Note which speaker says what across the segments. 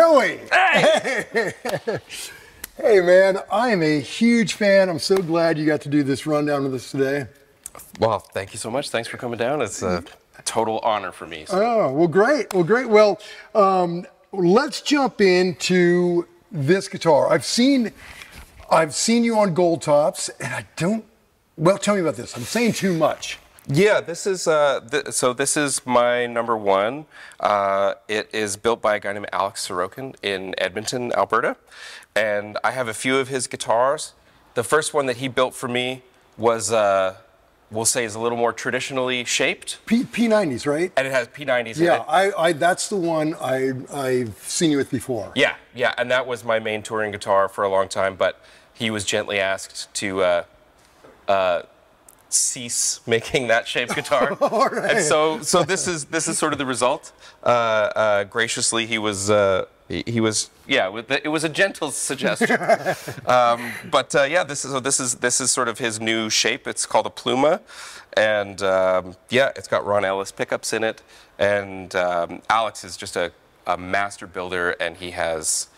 Speaker 1: Joey!
Speaker 2: Hey!
Speaker 1: Hey man, I am a huge fan. I'm so glad you got to do this rundown with us today.
Speaker 2: Well, thank you so much. Thanks for coming down. It's a total honor for me. So.
Speaker 1: Oh, well, great. Well, great. Well, let's jump into this guitar. I've seen you on Goldtops, and I don't. Well, tell me about this. I'm saying too much.
Speaker 2: Yeah, this is so this is my number one. It is built by a guy named Alex Sorokin in Edmonton, Alberta, and I have a few of his guitars. The first one that he built for me was, we'll say, is a little more traditionally shaped.
Speaker 1: P90s, right?
Speaker 2: And it has P90s
Speaker 1: yeah,
Speaker 2: in it.
Speaker 1: I that's the one I've seen you with before.
Speaker 2: Yeah, yeah, and that was my main touring guitar for a long time, but he was gently asked to cease making that shaped guitar.
Speaker 1: All right.
Speaker 2: And so this is sort of the result. Graciously, he was yeah. It was a gentle suggestion. Yeah, this is sort of his new shape. It's called a Pluma, and yeah, it's got Ron Ellis pickups in it. And Alex is just a master builder, and he has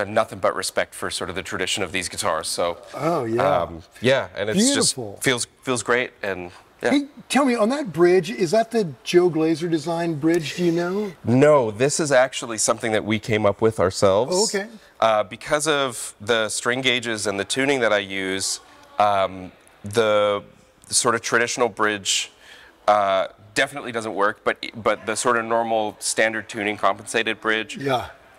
Speaker 2: nothing but respect for sort of the tradition of these guitars. So
Speaker 1: oh yeah,
Speaker 2: yeah, and it's
Speaker 1: beautiful.
Speaker 2: Just feels great. And yeah.
Speaker 1: Hey, tell me, on that bridge, is that the Joe Glazer designed bridge? Do you know?
Speaker 2: No, this is actually something that we came up with ourselves.
Speaker 1: Oh, okay.
Speaker 2: Because of the string gauges and the tuning that I use, the sort of traditional bridge definitely doesn't work, but the sort of normal standard tuning compensated bridge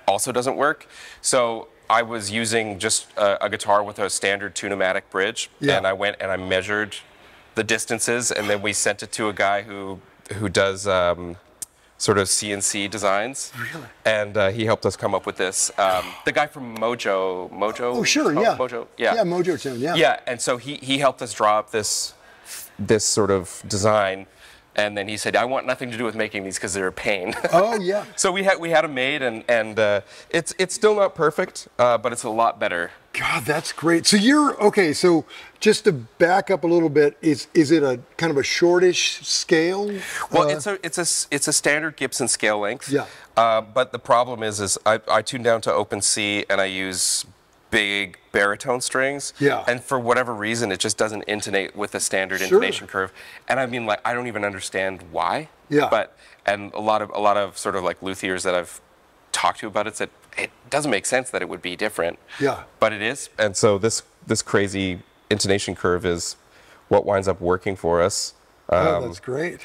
Speaker 2: also doesn't work. So I was using just a guitar with a standard tune-o-matic bridge, and I went and I measured the distances, and then we sent it to a guy who does sort of CNC designs.
Speaker 1: Really?
Speaker 2: And he helped us come up with this. The guy from Mojo.
Speaker 1: Oh, sure, yeah.
Speaker 2: Mojo, yeah.
Speaker 1: Yeah, Mojo Tune, yeah.
Speaker 2: Yeah, and so he helped us draw up this sort of design. And then he said, I want nothing to do with making these because they're a pain.
Speaker 1: Oh, yeah.
Speaker 2: So we had them made, and it's still not perfect, but it's a lot better.
Speaker 1: God, that's great. So you're, okay, so just to back up a little bit, is it a kind of a shortish scale?
Speaker 2: Well, it's a standard Gibson scale length.
Speaker 1: Yeah.
Speaker 2: But the problem is I tune down to open C, and I use big baritone strings, and for whatever reason it just doesn't intonate with a standard intonation curve, and I mean, like, I don't even understand why. And a lot of sort of like luthiers that I've talked to about it said it doesn't make sense that it would be different, but it is. And so this crazy intonation curve is what winds up working for us.
Speaker 1: Oh, that's great.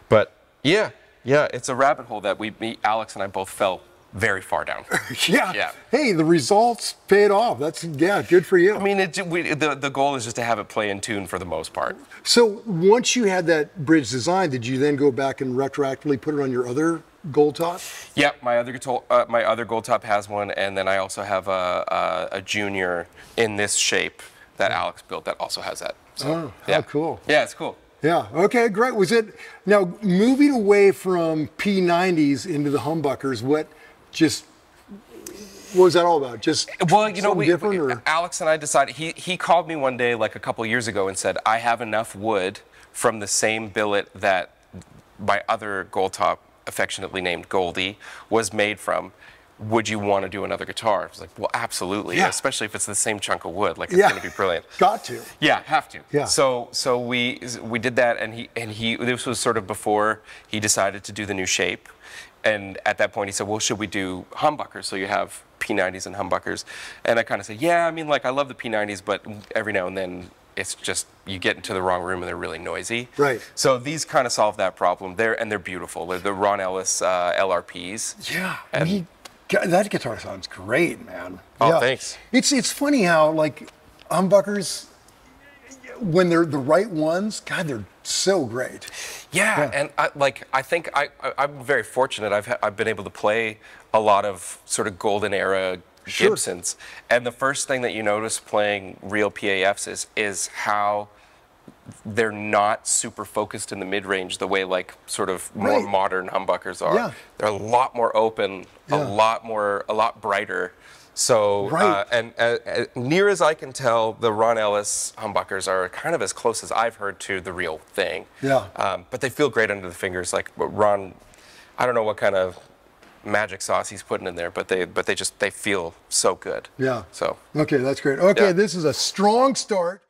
Speaker 2: But yeah, it's a rabbit hole that Alex and I both fell very far down.
Speaker 1: Yeah. Hey, the results paid off. That's, good for you.
Speaker 2: I mean, the goal is just to have it play in tune for the most part.
Speaker 1: So once you had that bridge design, did you then go back and retroactively put it on your other Goldtop?
Speaker 2: Yeah, my other Goldtop has one, and then I also have a junior in this shape that Alex built that also has that. So,
Speaker 1: how cool.
Speaker 2: Yeah, it's cool.
Speaker 1: Yeah, okay, great. Was it, now moving away from P90s into the humbuckers, what was that all about? Just, well, you know,
Speaker 2: Alex and I decided, he called me one day like a couple years ago and said, I have enough wood from the same billet that my other Goldtop, affectionately named Goldie, was made from. Would you want to do another guitar? I was like, well, absolutely, especially if it's the same chunk of wood. Like, it's going to be brilliant.
Speaker 1: Got to.
Speaker 2: Yeah, have to.
Speaker 1: Yeah.
Speaker 2: So we did that, and he this was sort of before he decided to do the new shape. And at that point, he said, well, should we do humbuckers? So you have P90s and humbuckers. And I kind of said, yeah, I mean, like, I love the P90s, but every now and then it's just, you get into the wrong room and they're really noisy.
Speaker 1: Right.
Speaker 2: So these kind of solve that problem. They're beautiful. They're the Ron Ellis LRPs.
Speaker 1: Yeah. And that guitar sounds great, man.
Speaker 2: Oh, thanks.
Speaker 1: It's funny how, like, humbuckers, when they're the right ones, God, they're so great.
Speaker 2: Yeah, and I think I'm very fortunate. I've been able to play a lot of sort of golden era Gibsons, and the first thing that you notice playing real PAFs is how they're not super focused in the mid-range the way, like, sort of more modern humbuckers are.
Speaker 1: Yeah.
Speaker 2: They're a lot more open, a lot brighter. So, and near as I can tell, the Ron Ellis humbuckers are kind of as close as I've heard to the real thing.
Speaker 1: Yeah.
Speaker 2: But they feel great under the fingers. Like Ron, I don't know what kind of magic sauce he's putting in there, but they feel so good.
Speaker 1: Yeah.
Speaker 2: So
Speaker 1: okay, that's great. Okay,
Speaker 2: yeah.
Speaker 1: This is a strong start.